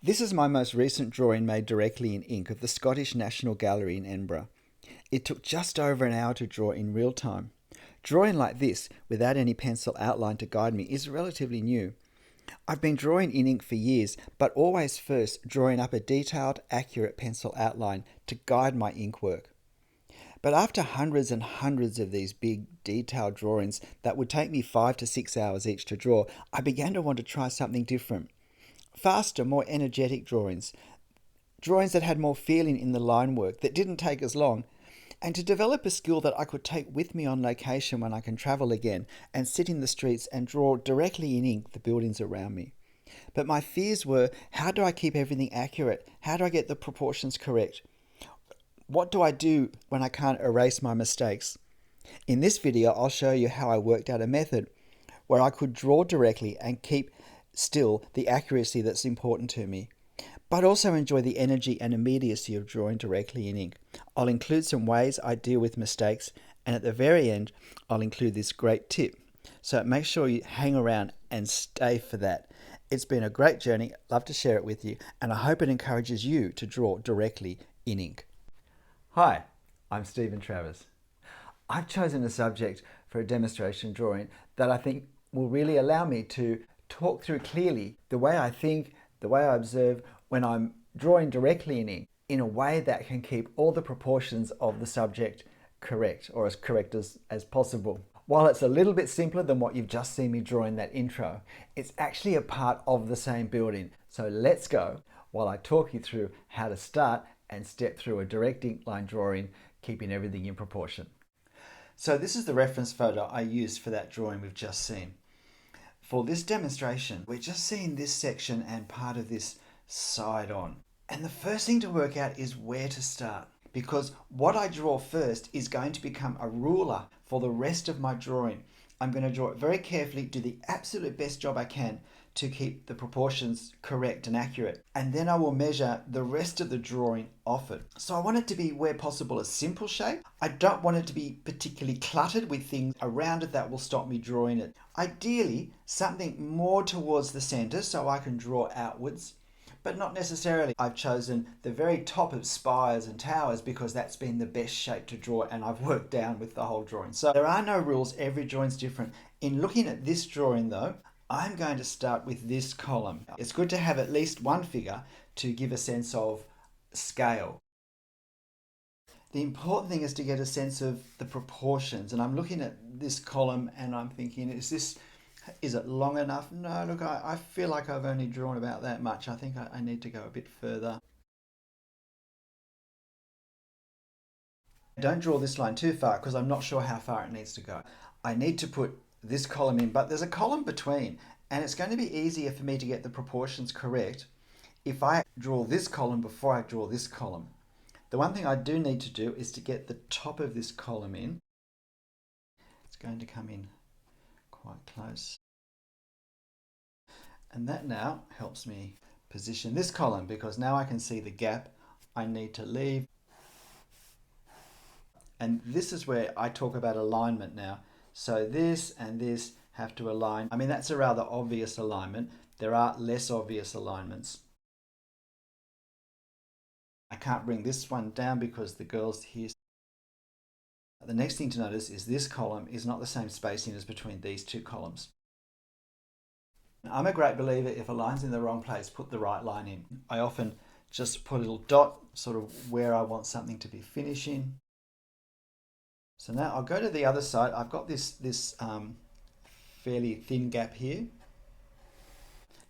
This is my most recent drawing made directly in ink of the Scottish National Gallery in Edinburgh. It took just over an hour to draw in real time. Drawing like this, without any pencil outline to guide me, is relatively new. I've been drawing in ink for years, but always first drawing up a detailed, accurate pencil outline to guide my ink work. But after hundreds and hundreds of these big, detailed drawings that would take me 5 to 6 hours each to draw, I began to want to try something different. Faster, more energetic drawings that had more feeling in the line work, that didn't take as long, and to develop a skill that I could take with me on location when I can travel again and sit in the streets and draw directly in ink the buildings around me. But my fears were, how do I keep everything accurate? How do I get the proportions correct? What do I do when I can't erase my mistakes? In this video, I'll show you how I worked out a method where I could draw directly and keep still the accuracy that's important to me, but also enjoy the energy and immediacy of drawing directly in ink. I'll include some ways I deal with mistakes, and at the very end, I'll include this great tip. So make sure you hang around and stay for that. It's been a great journey. I'd love to share it with you, and I hope it encourages you to draw directly in ink. Hi, I'm Travers. I've chosen a subject for a demonstration drawing that I think will really allow me to talk through clearly the way I think, the way I observe when I'm drawing directly in ink, in a way that can keep all the proportions of the subject correct, or as correct as possible. While it's a little bit simpler than what you've just seen me draw in that intro, it's actually a part of the same building. So let's go while I talk you through how to start and step through a direct ink line drawing, keeping everything in proportion. So this is the reference photo I used for that drawing we've just seen. For this demonstration, we're just seeing this section and part of this side on. And the first thing to work out is where to start, because what I draw first is going to become a ruler for the rest of my drawing. I'm going to draw it very carefully, do the absolute best job I can to keep the proportions correct and accurate, and then I will measure the rest of the drawing off it. So I want it to be, where possible, a simple shape. I don't want it to be particularly cluttered with things around it that will stop me drawing it. Ideally, something more towards the center so I can draw outwards, but not necessarily. I've chosen the very top of spires and towers because that's been the best shape to draw, and I've worked down with the whole drawing. So there are no rules, every drawing's different. In looking at this drawing though, I'm going to start with this column. It's good to have at least one figure to give a sense of scale. The important thing is to get a sense of the proportions, and I'm looking at this column and I'm thinking, is it long enough? No, look, I feel like I've only drawn about that much. I think I need to go a bit further. Don't draw this line too far because I'm not sure how far it needs to go. I need to put this column in, but there's a column between, and it's going to be easier for me to get the proportions correct if I draw this column before I draw this column. The one thing I do need to do is to get the top of this column in. It's going to come in quite close. And that now helps me position this column, because now I can see the gap I need to leave. And this is where I talk about alignment now. So this and this have to align. I mean, that's a rather obvious alignment. There are less obvious alignments. I can't bring this one down because the girl's here. The next thing to notice is this column is not the same spacing as between these two columns. I'm a great believer, if a line's in the wrong place, put the right line in. I often just put a little dot sort of where I want something to be finishing. So now I'll go to the other side. I've got this fairly thin gap here.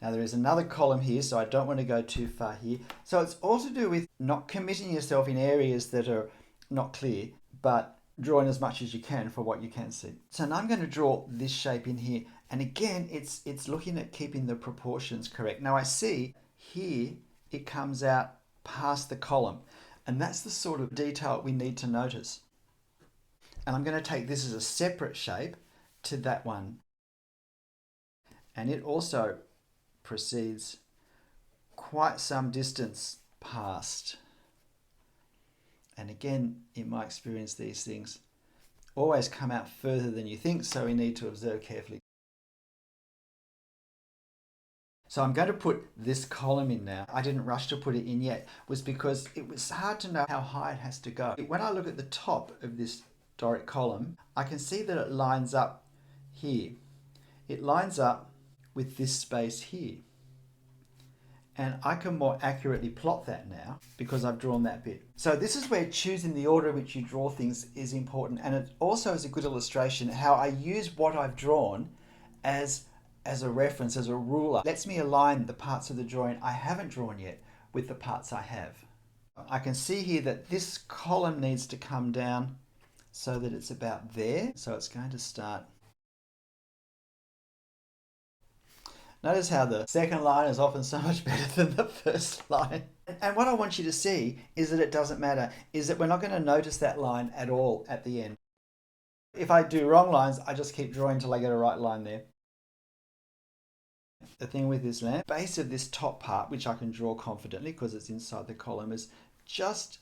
Now there is another column here, so I don't want to go too far here. So it's all to do with not committing yourself in areas that are not clear, but drawing as much as you can for what you can see. So now I'm going to draw this shape in here. And again, it's looking at keeping the proportions correct. Now I see here it comes out past the column, and that's the sort of detail we need to notice. And I'm going to take this as a separate shape to that one. And it also proceeds quite some distance past. And again, in my experience, these things always come out further than you think, so we need to observe carefully. So I'm going to put this column in now. I didn't rush to put it in yet, was because it was hard to know how high it has to go. When I look at the top of this Doric column, I can see that it lines up here. It lines up with this space here. And I can more accurately plot that now because I've drawn that bit. So this is where choosing the order in which you draw things is important. And it also is a good illustration how I use what I've drawn as a reference, as a ruler. It lets me align the parts of the drawing I haven't drawn yet with the parts I have. I can see here that this column needs to come down so that it's about there. So it's going to start. Notice how the second line is often so much better than the first line. And what I want you to see is that it doesn't matter, is that we're not going to notice that line at all at the end. If I do wrong lines, I just keep drawing till I get a right line there. The thing with this lamp, base of this top part, which I can draw confidently because it's inside the column, is just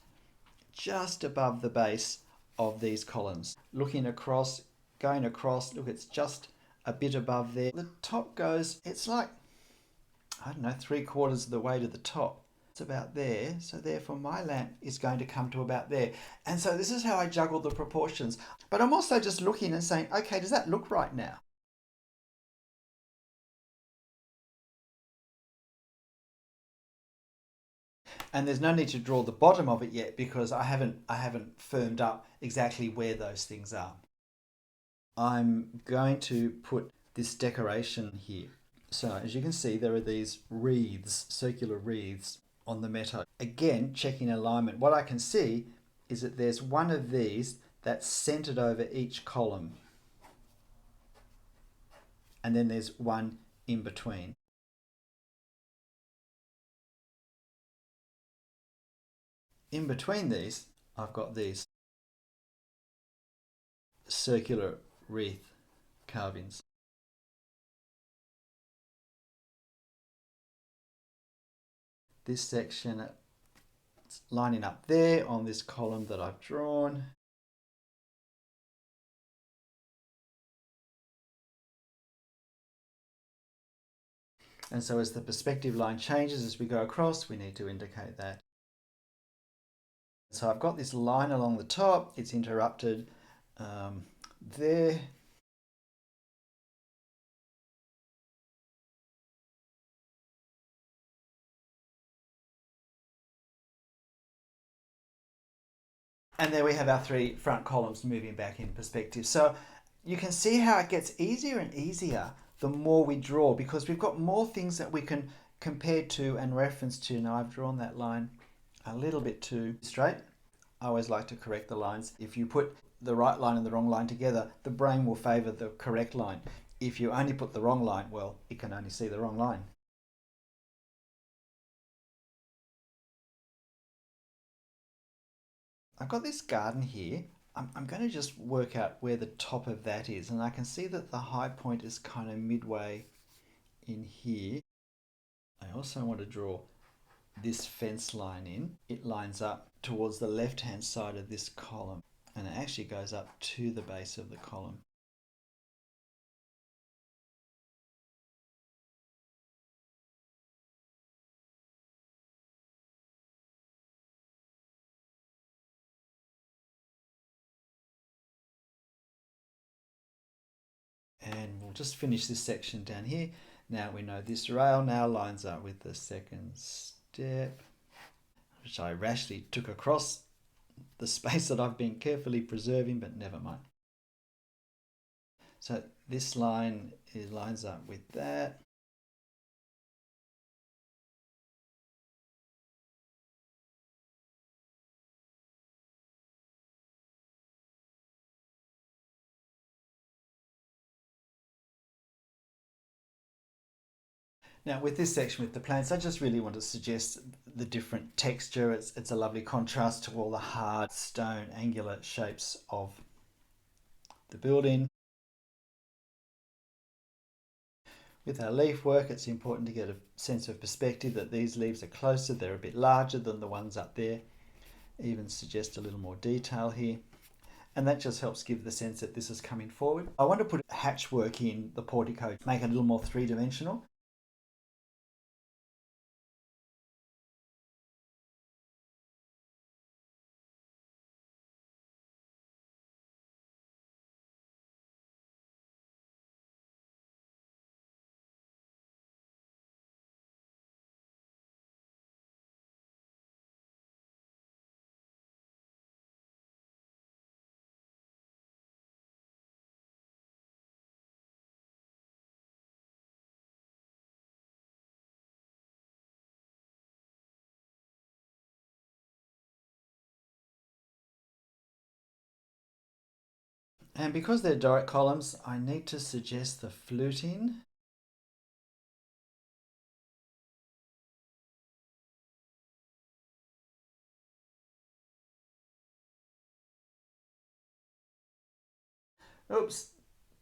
above the base of these columns. Looking across, going across, look, it's just a bit above there. The top goes, it's like, I don't know, 3/4 of the way to the top. It's about there, so therefore my lamp is going to come to about there. And so this is how I juggle the proportions. But I'm also just looking and saying, okay, does that look right now? And there's no need to draw the bottom of it yet because I haven't firmed up exactly where those things are. I'm going to put this decoration here. So as you can see, there are these wreaths, circular wreaths on the metal. Again, checking alignment. What I can see is that there's one of these that's centered over each column. And then there's one in between. In between these, I've got these circular wreath carvings. This section, it's lining up there on this column that I've drawn. And so as the perspective line changes as we go across, we need to indicate that. So I've got this line along the top, it's interrupted there. And there we have our three front columns moving back in perspective. So you can see how it gets easier and easier the more we draw because we've got more things that we can compare to and reference to. Now I've drawn that line a little bit too straight. I always like to correct the lines. If you put the right line and the wrong line together, the brain will favour the correct line. If you only put the wrong line, well, it can only see the wrong line. I've got this garden here. I'm going to just work out where the top of that is, and I can see that the high point is kind of midway in here. I also want to draw this fence line in. It lines up towards the left hand side of this column, and it actually goes up to the base of the column. And we'll just finish this section down here. Now we know this rail now lines up with the second step, which I rashly took across the space that I've been carefully preserving, but never mind. So this line lines up with that. Now with this section with the plants, I just really want to suggest the different texture. It's a lovely contrast to all the hard stone angular shapes of the building. With our leaf work, it's important to get a sense of perspective that these leaves are closer, they're a bit larger than the ones up there. Even suggest a little more detail here. And that just helps give the sense that this is coming forward. I want to put hatchwork in the portico, make it a little more three-dimensional. And because they're Doric columns, I need to suggest the fluting. Oops,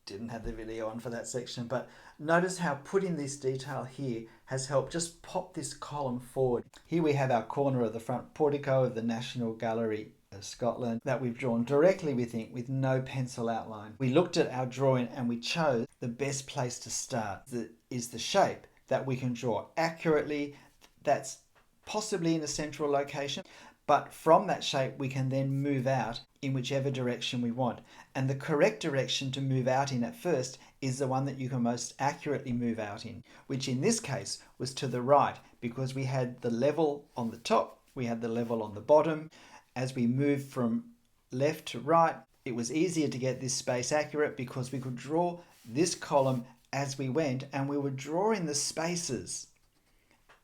didn't have the video on for that section, but notice how putting this detail here has helped just pop this column forward. Here we have our corner of the front portico of the National Gallery of Scotland that we've drawn directly with ink with no pencil outline. We looked at our drawing and we chose the best place to start. That is the shape that we can draw accurately, that's possibly in a central location, but from that shape we can then move out in whichever direction we want. And the correct direction to move out in at first is the one that you can most accurately move out in, which in this case was to the right, because we had the level on the top, we had the level on the bottom. As we moved from left to right, it was easier to get this space accurate because we could draw this column as we went, and we were drawing the spaces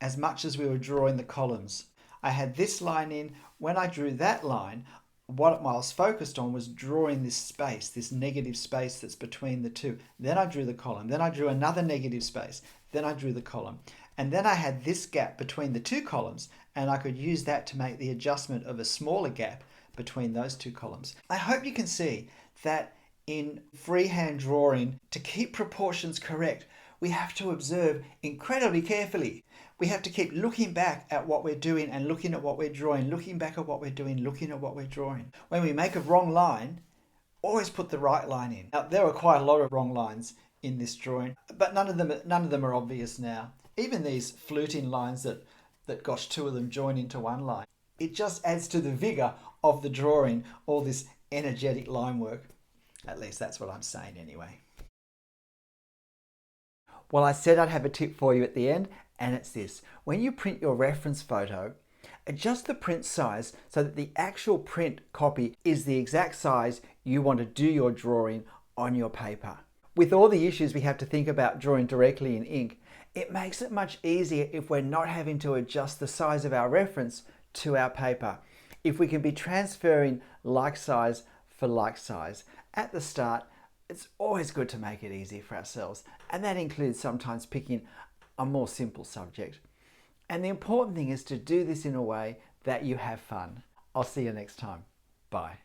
as much as we were drawing the columns. I had this line in. When I drew that line, what I was focused on was drawing this space, this negative space that's between the two. Then I drew the column. Then I drew another negative space. Then I drew the column. And then I had this gap between the two columns, and I could use that to make the adjustment of a smaller gap between those two columns. I hope you can see that in freehand drawing, to keep proportions correct, we have to observe incredibly carefully. We have to keep looking back at what we're doing and looking at what we're drawing, looking back at what we're doing, looking at what we're drawing. When we make a wrong line, always put the right line in. Now, there are quite a lot of wrong lines in this drawing, but none of them are obvious now. Even these fluting lines that gosh, two of them join into one line. It just adds to the vigor of the drawing, all this energetic line work. At least that's what I'm saying anyway. Well, I said I'd have a tip for you at the end, and it's this. When you print your reference photo, adjust the print size so that the actual print copy is the exact size you want to do your drawing on your paper. With all the issues we have to think about drawing directly in ink, it makes it much easier if we're not having to adjust the size of our reference to our paper. If we can be transferring like size for like size at the start, it's always good to make it easy for ourselves, and that includes sometimes picking a more simple subject. And the important thing is to do this in a way that you have fun. I'll see you next time. Bye.